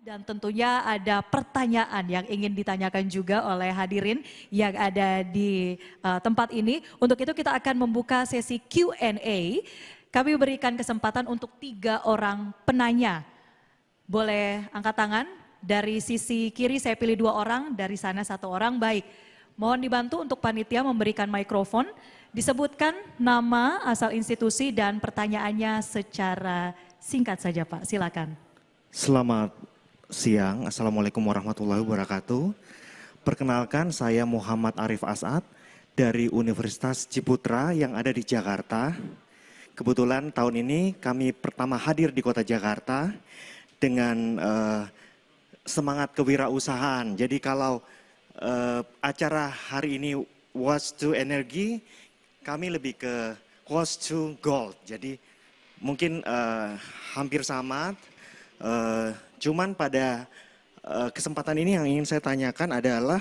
Dan tentunya ada pertanyaan yang ingin ditanyakan juga oleh hadirin yang ada di tempat ini. Untuk itu kita akan membuka sesi Q&A. Kami berikan kesempatan untuk 3 orang penanya. Boleh angkat tangan, dari sisi kiri saya pilih 2 orang, dari sana 1 orang, baik. Mohon dibantu untuk panitia memberikan mikrofon, disebutkan nama, asal institusi dan pertanyaannya secara singkat saja Pak, silakan. Selamat siang, Assalamualaikum warahmatullahi wabarakatuh. Perkenalkan saya Muhammad Arif As'ad dari Universitas Ciputra yang ada di Jakarta. Kebetulan tahun ini kami pertama hadir di kota Jakarta dengan semangat kewirausahaan. Jadi kalau acara hari ini was to energy, kami lebih ke was to gold. Jadi mungkin hampir sama. Cuman pada kesempatan ini yang ingin saya tanyakan adalah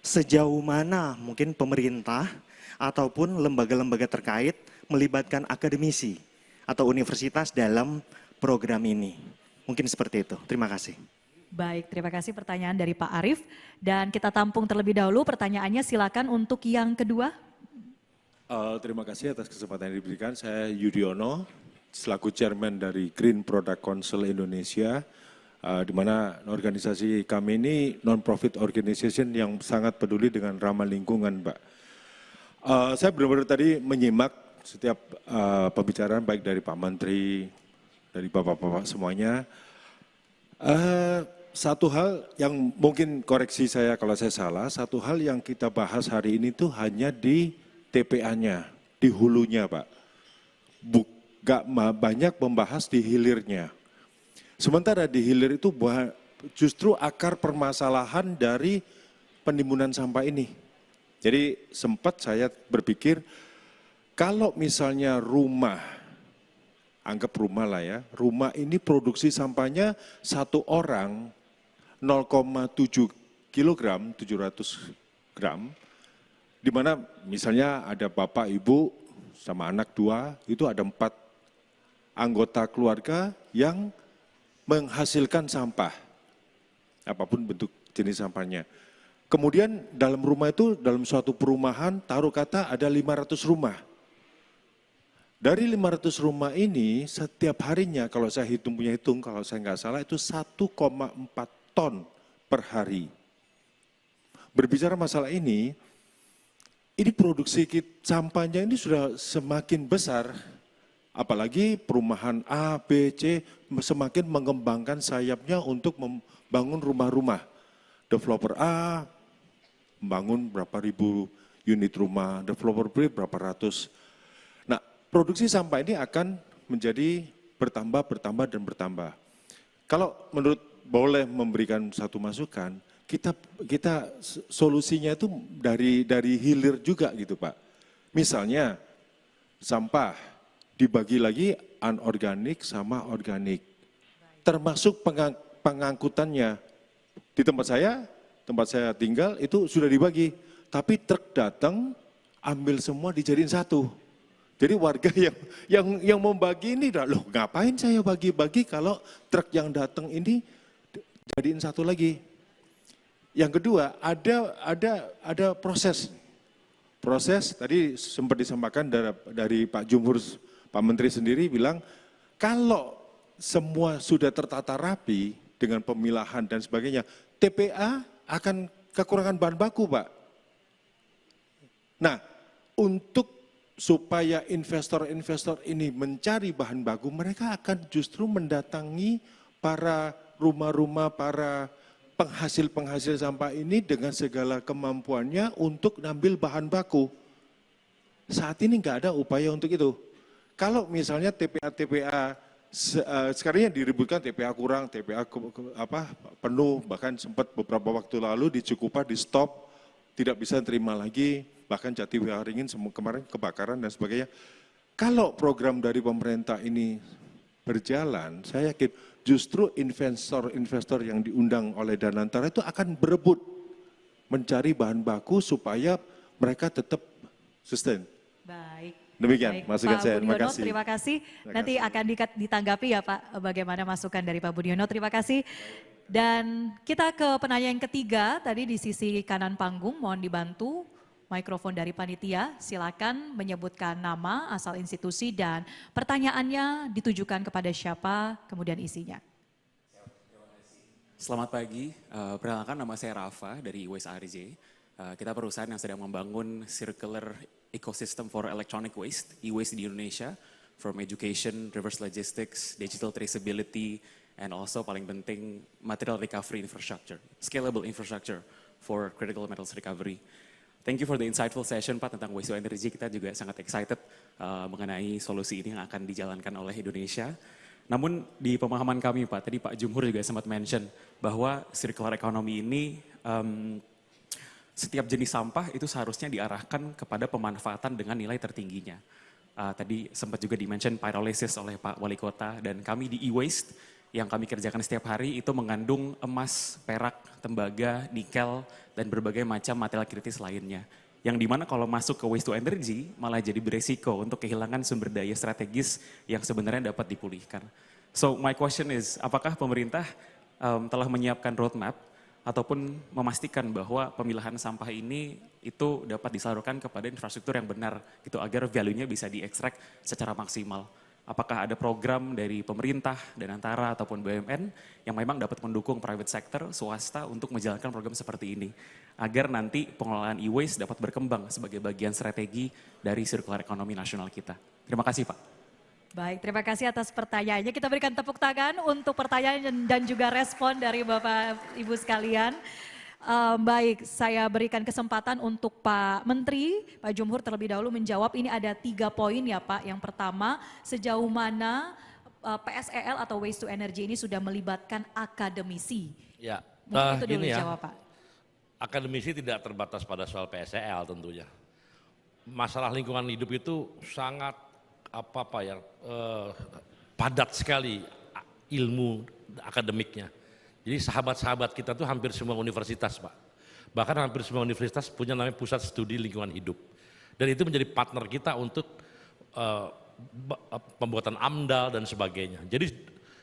sejauh mana mungkin pemerintah ataupun lembaga-lembaga terkait melibatkan akademisi atau universitas dalam program ini. Mungkin seperti itu. Terima kasih. Baik, terima kasih pertanyaan dari Pak Arif. Dan kita tampung terlebih dahulu pertanyaannya, silakan untuk yang kedua. Terima kasih atas kesempatan yang diberikan. Saya Yudiono, selaku chairman dari Green Product Council Indonesia, di mana organisasi kami ini non-profit organization yang sangat peduli dengan ramah lingkungan, Pak. Saya benar-benar tadi menyimak setiap pembicaraan baik dari Pak Menteri, dari Bapak-Bapak semuanya. Satu hal yang mungkin koreksi saya kalau saya salah, satu hal yang kita bahas hari ini tuh hanya di TPA-nya, di hulunya, Pak. Gak banyak membahas di hilirnya. Sementara di hilir itu justru akar permasalahan dari penimbunan sampah ini. Jadi sempat saya berpikir, kalau misalnya rumah, anggap rumah lah ya, rumah ini produksi sampahnya 1 orang 0,7 kilogram, 700 gram, di mana misalnya ada bapak, ibu, sama anak 2, itu ada 4 anggota keluarga yang menghasilkan sampah, apapun bentuk jenis sampahnya. Kemudian dalam rumah itu, dalam suatu perumahan, taruh kata ada 500 rumah. Dari 500 rumah ini, setiap harinya, kalau saya punya hitung, kalau saya nggak salah itu 1,4 ton per hari. Berbicara masalah ini produksi sampahnya ini sudah semakin besar, apalagi perumahan A, B, C semakin mengembangkan sayapnya untuk membangun rumah-rumah. Developer A membangun berapa ribu unit rumah, developer B berapa ratus. Nah, produksi sampah ini akan menjadi bertambah dan bertambah. Kalau menurut boleh memberikan satu masukan, kita solusinya itu dari hilir juga gitu Pak. Misalnya sampah dibagi lagi anorganik sama organik. Termasuk pengangkutannya. Di tempat saya tinggal itu sudah dibagi. Tapi truk datang, ambil semua dijadiin satu. Jadi warga yang membagi ini, loh ngapain saya bagi-bagi kalau truk yang datang ini jadiin satu lagi. Yang kedua, ada proses. Proses tadi sempat disampaikan dari Pak Jumhur, Pak Menteri sendiri bilang, kalau semua sudah tertata rapi dengan pemilahan dan sebagainya, TPA akan kekurangan bahan baku, Pak. Nah, untuk supaya investor-investor ini mencari bahan baku, mereka akan justru mendatangi para rumah-rumah, para penghasil-penghasil sampah ini dengan segala kemampuannya untuk ngambil bahan baku. Saat ini nggak ada upaya untuk itu. Kalau misalnya TPA sekarang yang diributkan TPA kurang, TPA penuh, bahkan sempat beberapa waktu lalu di Cikupa di stop, tidak bisa terima lagi, bahkan Jatiwaringin kemarin kebakaran dan sebagainya. Kalau program dari pemerintah ini berjalan, saya yakin justru investor-investor yang diundang oleh Danantara itu akan berebut mencari bahan baku supaya mereka tetap sustain. Baik. Demikian masukan saya, terima kasih. Terima kasih. Nanti akan ditanggapi ya Pak, bagaimana masukan dari Pak Budiono. Terima kasih. Dan kita ke penanya yang ketiga, tadi di sisi kanan panggung, mohon dibantu mikrofon dari panitia, silakan menyebutkan nama, asal institusi, dan pertanyaannya ditujukan kepada siapa, kemudian isinya. Selamat pagi, perkenalkan nama saya Rafa dari Waste RJ. Kita perusahaan yang sedang membangun circular ecosystem for electronic waste, e-waste di Indonesia, from education, reverse logistics, digital traceability, and also paling penting material recovery infrastructure, scalable infrastructure for critical metals recovery. Thank you for the insightful session Pak tentang waste to energy. Kita juga sangat excited mengenai solusi ini yang akan dijalankan oleh Indonesia. Namun di pemahaman kami Pak, tadi Pak Jumhur juga sempat mention bahwa circular economy ini setiap jenis sampah itu seharusnya diarahkan kepada pemanfaatan dengan nilai tertingginya. Tadi sempat juga di-mention pyrolysis oleh Pak Wali Kota, dan kami di e-waste yang kami kerjakan setiap hari itu mengandung emas, perak, tembaga, nikel, dan berbagai macam material kritis lainnya. Yang dimana kalau masuk ke waste to energy malah jadi beresiko untuk kehilangan sumber daya strategis yang sebenarnya dapat dipulihkan. So my question is, apakah pemerintah telah menyiapkan roadmap ataupun memastikan bahwa pemilahan sampah ini itu dapat disalurkan kepada infrastruktur yang benar gitu agar value-nya bisa diekstrak secara maksimal. Apakah ada program dari pemerintah, Danantara ataupun BUMN yang memang dapat mendukung private sector, swasta untuk menjalankan program seperti ini. Agar nanti pengelolaan e-waste dapat berkembang sebagai bagian strategi dari circular economy nasional kita. Terima kasih Pak. Baik, terima kasih atas pertanyaannya. Kita berikan tepuk tangan untuk pertanyaan dan juga respon dari Bapak Ibu sekalian. Baik, saya berikan kesempatan untuk Pak Menteri, Pak Jumhur terlebih dahulu menjawab. Ini ada 3 poin ya Pak. Yang pertama, sejauh mana PSEL atau Waste to Energy ini sudah melibatkan akademisi? Ya, mungkin itu dulu gini ya, jawab Pak. Akademisi tidak terbatas pada soal PSEL tentunya. Masalah lingkungan hidup itu sangat padat sekali ilmu akademiknya. Jadi sahabat-sahabat kita tuh hampir semua universitas Pak. Bahkan hampir semua universitas punya namanya pusat studi lingkungan hidup. Dan itu menjadi partner kita untuk pembuatan AMDAL dan sebagainya. Jadi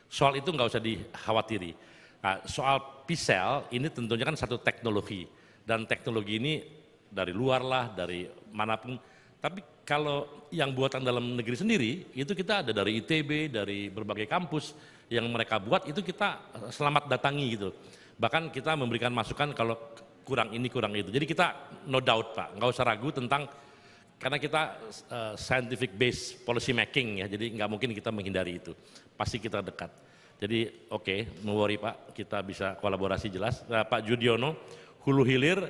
soal itu nggak usah dikhawatiri. Nah, soal PSEL ini tentunya kan satu teknologi. Dan teknologi ini dari luar lah, dari manapun. Tapi kalau yang buatan dalam negeri sendiri, itu kita ada dari ITB, dari berbagai kampus yang mereka buat, itu kita selamat datangi gitu. Bahkan kita memberikan masukan kalau kurang ini, kurang itu. Jadi kita no doubt Pak, nggak usah ragu tentang, karena kita scientific based policy making ya, jadi nggak mungkin kita menghindari itu. Pasti kita dekat. Jadi oke, no worry Pak, kita bisa kolaborasi jelas. Nah, Pak Judiono, hulu hilir,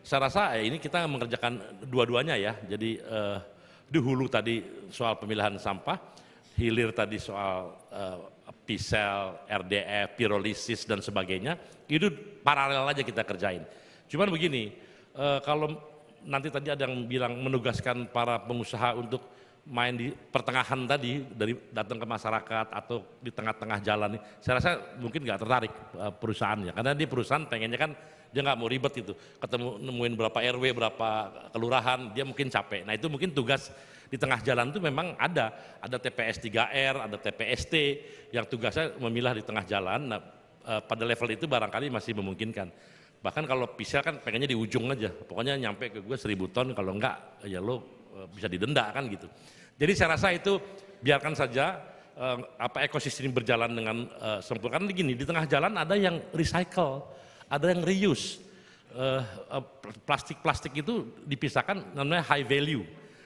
saya rasa ini kita mengerjakan dua-duanya ya. Jadi di hulu tadi soal pemilahan sampah, hilir tadi soal PSEL, RDF, pirolisis dan sebagainya, itu paralel aja kita kerjain. Cuman begini, kalau nanti tadi ada yang bilang menugaskan para pengusaha untuk main di pertengahan tadi, dari datang ke masyarakat atau di tengah-tengah jalan, saya rasa mungkin nggak tertarik perusahaannya, karena di perusahaan pengennya kan dia nggak mau ribet gitu, ketemu nemuin berapa RW, berapa kelurahan, dia mungkin capek. Nah itu mungkin tugas di tengah jalan itu memang ada TPS 3R, ada TPST yang tugasnya memilah di tengah jalan. Nah, pada level itu barangkali masih memungkinkan. Bahkan kalau PSEL kan pengennya di ujung aja, pokoknya nyampe ke gue 1000 ton, kalau enggak ya lo bisa didenda kan gitu. Jadi saya rasa itu biarkan saja ekosistem berjalan dengan sempurna. Karena gini, di tengah jalan ada yang recycle, ada yang reuse. Plastik-plastik itu dipisahkan, namanya high value.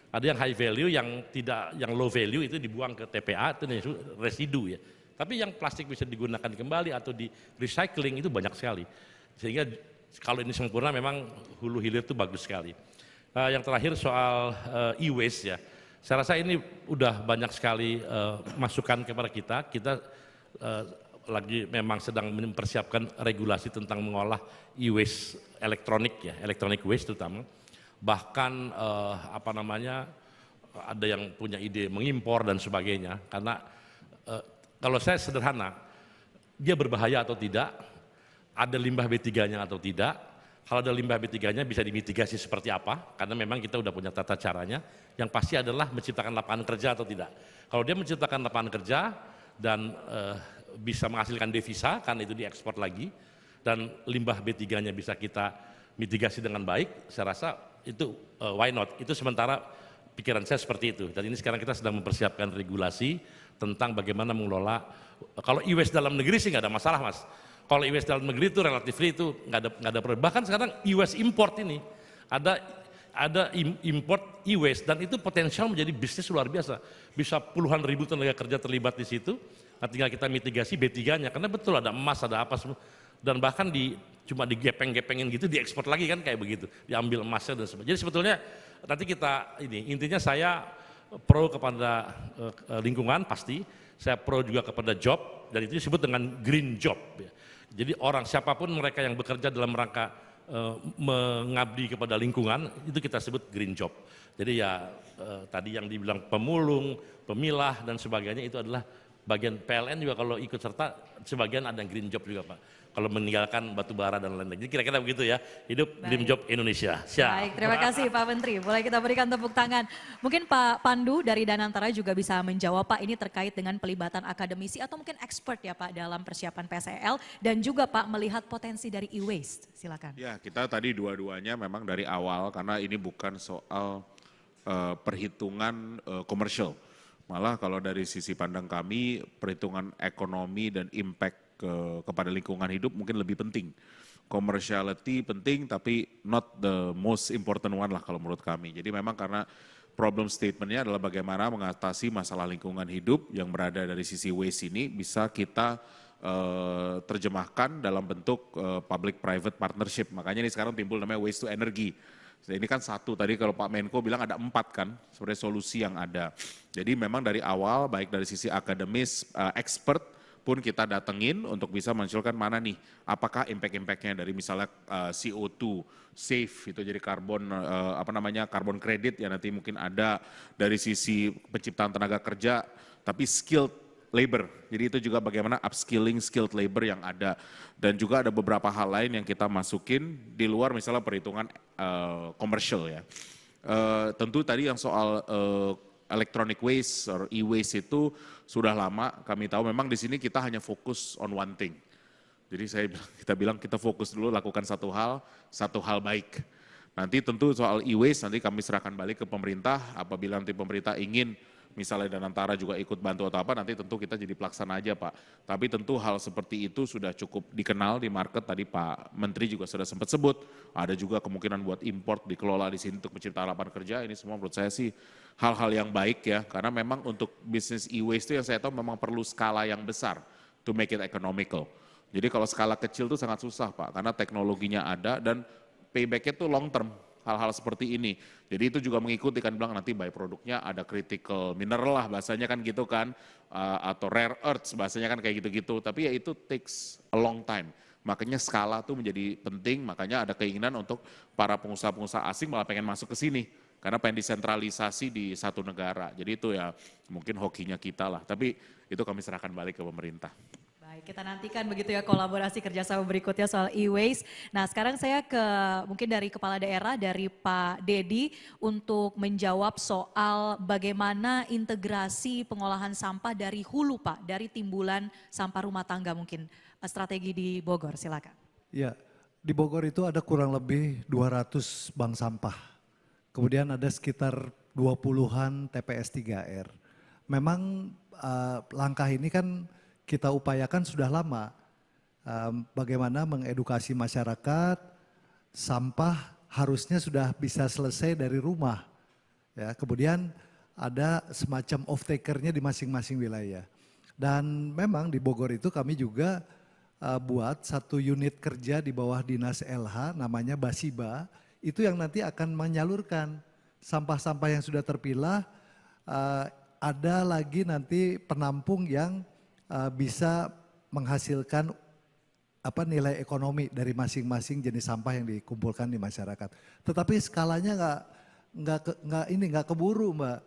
Ada yang high value, yang low value itu dibuang ke TPA, itu residu ya. Tapi yang plastik bisa digunakan kembali atau di recycling itu banyak sekali. Sehingga kalau ini sempurna memang hulu hilir itu bagus sekali. Yang terakhir soal e-waste ya. Saya rasa ini udah banyak sekali masukan kepada kita. Kita lagi memang sedang mempersiapkan regulasi tentang mengolah e-waste elektronik ya, electronic waste terutama. Bahkan ada yang punya ide mengimpor dan sebagainya, karena kalau saya sederhana, dia berbahaya atau tidak, ada limbah B3-nya atau tidak. Kalau ada limbah B3-nya bisa dimitigasi seperti apa, karena memang kita udah punya tata caranya. Yang pasti adalah menciptakan lapangan kerja atau tidak. Kalau dia menciptakan lapangan kerja dan bisa menghasilkan devisa karena itu diekspor lagi, dan limbah B3-nya bisa kita mitigasi dengan baik, saya rasa itu why not. Itu sementara pikiran saya seperti itu. Dan ini sekarang kita sedang mempersiapkan regulasi tentang bagaimana mengelola. Kalau e-waste dalam negeri sih nggak ada masalah, Mas. Kalau e-waste dalam negeri itu relatif itu nggak ada problem. Bahkan sekarang e-waste import ini ada import e-waste, dan itu potensial menjadi bisnis luar biasa. Bisa puluhan ribu tenaga kerja terlibat di situ. Nah, tinggal kita mitigasi B3-nya, karena betul ada emas, ada apa semua. Dan bahkan cuma digepeng-gepengin gitu, diekspor lagi kan kayak begitu. Diambil emasnya dan sebagainya. Jadi sebetulnya nanti intinya saya pro kepada lingkungan pasti, saya pro juga kepada job, dan itu disebut dengan green job. Jadi orang siapapun mereka yang bekerja dalam rangka mengabdi kepada lingkungan, itu kita sebut green job. Jadi ya tadi yang dibilang pemulung, pemilah dan sebagainya itu adalah bagian. PLN juga kalau ikut serta sebagian ada green job juga, Pak. Kalau meninggalkan batu bara dan lain-lain. Jadi kira-kira begitu ya, hidup green job Indonesia. Siap. Baik, terima kasih Pak Menteri. Boleh kita berikan tepuk tangan. Mungkin Pak Pandu dari Danantara juga bisa menjawab, Pak, ini terkait dengan pelibatan akademisi atau mungkin expert ya Pak dalam persiapan PSEL, dan juga Pak melihat potensi dari e-waste. Silakan. Ya, kita tadi dua-duanya memang dari awal, karena ini bukan soal perhitungan komersial. Malah kalau dari sisi pandang kami, perhitungan ekonomi dan impact kepada lingkungan hidup mungkin lebih penting. Commerciality penting, tapi not the most important one lah kalau menurut kami. Jadi memang karena problem statementnya adalah bagaimana mengatasi masalah lingkungan hidup yang berada dari sisi waste ini bisa kita terjemahkan dalam bentuk public-private partnership. Makanya ini sekarang timbul namanya waste to energy. Ini kan satu, tadi kalau Pak Menko bilang ada 4 kan, sebenarnya solusi yang ada. Jadi memang dari awal, baik dari sisi akademis, expert, pun kita datengin untuk bisa menunjukkan mana nih, apakah impact-impactnya dari misalnya CO2 safe itu jadi karbon karbon kredit ya nanti mungkin ada dari sisi penciptaan tenaga kerja tapi skilled labor. Jadi itu juga bagaimana upskilling skilled labor yang ada, dan juga ada beberapa hal lain yang kita masukin di luar misalnya perhitungan komersial ya. Tentu tadi yang soal electronic waste or e-waste itu sudah lama kami tahu, memang di sini kita hanya fokus on one thing. Jadi kita bilang kita fokus dulu lakukan satu hal baik. Nanti tentu soal e-waste nanti kami serahkan balik ke pemerintah, apabila nanti pemerintah ingin misalnya Danantara juga ikut bantu atau apa, nanti tentu kita jadi pelaksana aja Pak. Tapi tentu hal seperti itu sudah cukup dikenal di market, tadi Pak Menteri juga sudah sempat sebut, ada juga kemungkinan buat import dikelola di sini untuk menciptakan lapangan kerja, ini semua menurut saya sih hal-hal yang baik ya, karena memang untuk bisnis e-waste itu yang saya tahu memang perlu skala yang besar to make it economical. Jadi kalau skala kecil itu sangat susah Pak, karena teknologinya ada dan payback-nya itu long term. Hal-hal seperti ini. Jadi itu juga mengikuti kan bilang nanti byproduct-nya ada critical mineral lah bahasanya kan gitu kan, atau rare earths bahasanya kan kayak gitu-gitu. Tapi ya itu takes a long time. Makanya skala tuh menjadi penting, makanya ada keinginan untuk para pengusaha-pengusaha asing malah pengen masuk ke sini. Karena pengen disentralisasi di satu negara. Jadi itu ya mungkin hokinya kita lah. Tapi itu kami serahkan balik ke pemerintah. Baik, kita nantikan begitu ya kolaborasi kerjasama berikutnya soal e-waste. Nah sekarang saya mungkin dari Kepala Daerah, dari Pak Dedi untuk menjawab soal bagaimana integrasi pengolahan sampah dari hulu Pak, dari timbulan sampah rumah tangga mungkin. Strategi di Bogor, silakan. Ya, di Bogor itu ada kurang lebih 200 bank sampah. Kemudian ada sekitar 20-an TPS 3R. Memang langkah ini kan kita upayakan sudah lama, bagaimana mengedukasi masyarakat, sampah harusnya sudah bisa selesai dari rumah. Ya, kemudian ada semacam off-takernya di masing-masing wilayah. Dan memang di Bogor itu kami juga buat satu unit kerja di bawah Dinas LH namanya Basiba, itu yang nanti akan menyalurkan sampah-sampah yang sudah terpilah, ada lagi nanti penampung yang bisa menghasilkan nilai ekonomi dari masing-masing jenis sampah yang dikumpulkan di masyarakat. Tetapi skalanya nggak keburu Mbak.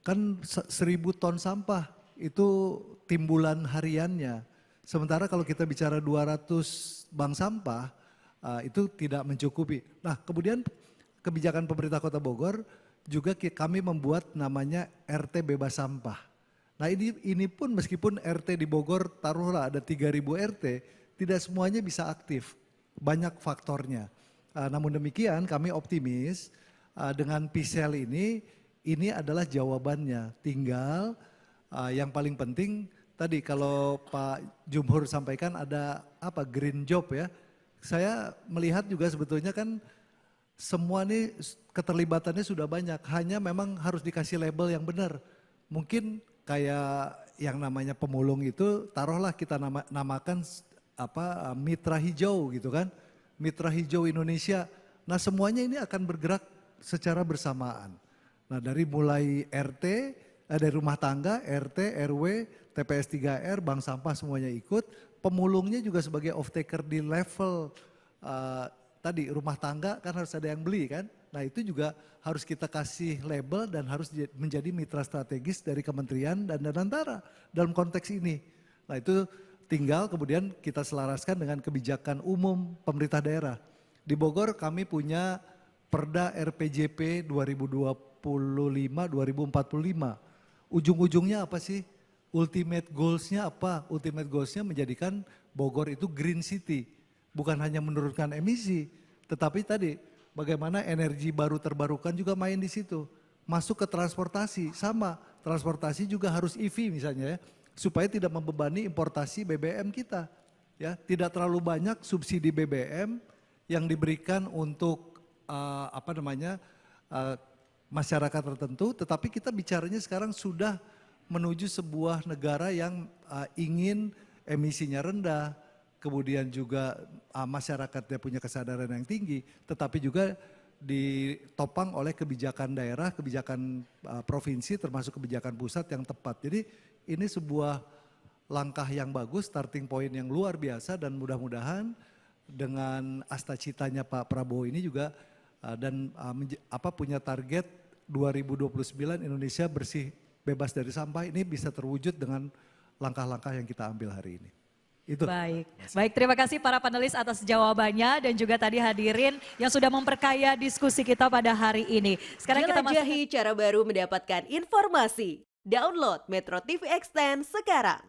Kan 1.000 ton sampah itu timbulan hariannya. Sementara kalau kita bicara 200 bank sampah itu tidak mencukupi. Nah kemudian kebijakan pemerintah Kota Bogor juga kami membuat namanya RT bebas sampah. Nah ini pun meskipun RT di Bogor taruhlah ada 3.000 RT, tidak semuanya bisa aktif. Banyak faktornya. Namun demikian kami optimis dengan PCL ini adalah jawabannya. Tinggal yang paling penting tadi kalau Pak Jumhur sampaikan ada apa green job ya. Saya melihat juga sebetulnya kan semua ini keterlibatannya sudah banyak. Hanya memang harus dikasih label yang benar. Mungkin kayak yang namanya pemulung itu taruhlah kita namakan apa mitra hijau gitu kan. Mitra hijau Indonesia. Nah semuanya ini akan bergerak secara bersamaan. Nah dari mulai RT, dari rumah tangga, RT, RW, TPS 3R, bank sampah semuanya ikut. Pemulungnya juga sebagai off taker di level tadi rumah tangga kan harus ada yang beli kan. Nah itu juga harus kita kasih label dan harus menjadi mitra strategis dari kementerian dan Danantara dalam konteks ini. Nah itu tinggal kemudian kita selaraskan dengan kebijakan umum pemerintah daerah. Di Bogor kami punya Perda RPJP 2025-2045. Ujung-ujungnya apa sih? Ultimate goals-nya apa? Ultimate goals-nya menjadikan Bogor itu green city. Bukan hanya menurunkan emisi, tetapi tadi bagaimana energi baru terbarukan juga main di situ. Masuk ke transportasi, sama. Transportasi juga harus EV misalnya ya, supaya tidak membebani importasi BBM kita. Ya, tidak terlalu banyak subsidi BBM yang diberikan untuk masyarakat tertentu, tetapi kita bicaranya sekarang sudah menuju sebuah negara yang ingin emisinya rendah, kemudian juga masyarakatnya punya kesadaran yang tinggi, tetapi juga ditopang oleh kebijakan daerah, kebijakan provinsi termasuk kebijakan pusat yang tepat. Jadi ini sebuah langkah yang bagus, starting point yang luar biasa dan mudah-mudahan dengan asta citanya Pak Prabowo ini juga punya target 2029 Indonesia bersih bebas dari sampah ini bisa terwujud dengan langkah-langkah yang kita ambil hari ini. Itu. Baik, terima kasih para panelis atas jawabannya dan juga tadi hadirin yang sudah memperkaya diskusi kita pada hari ini. Sekarang kita jelajahi cara baru mendapatkan informasi. Download Metro TV Extend sekarang.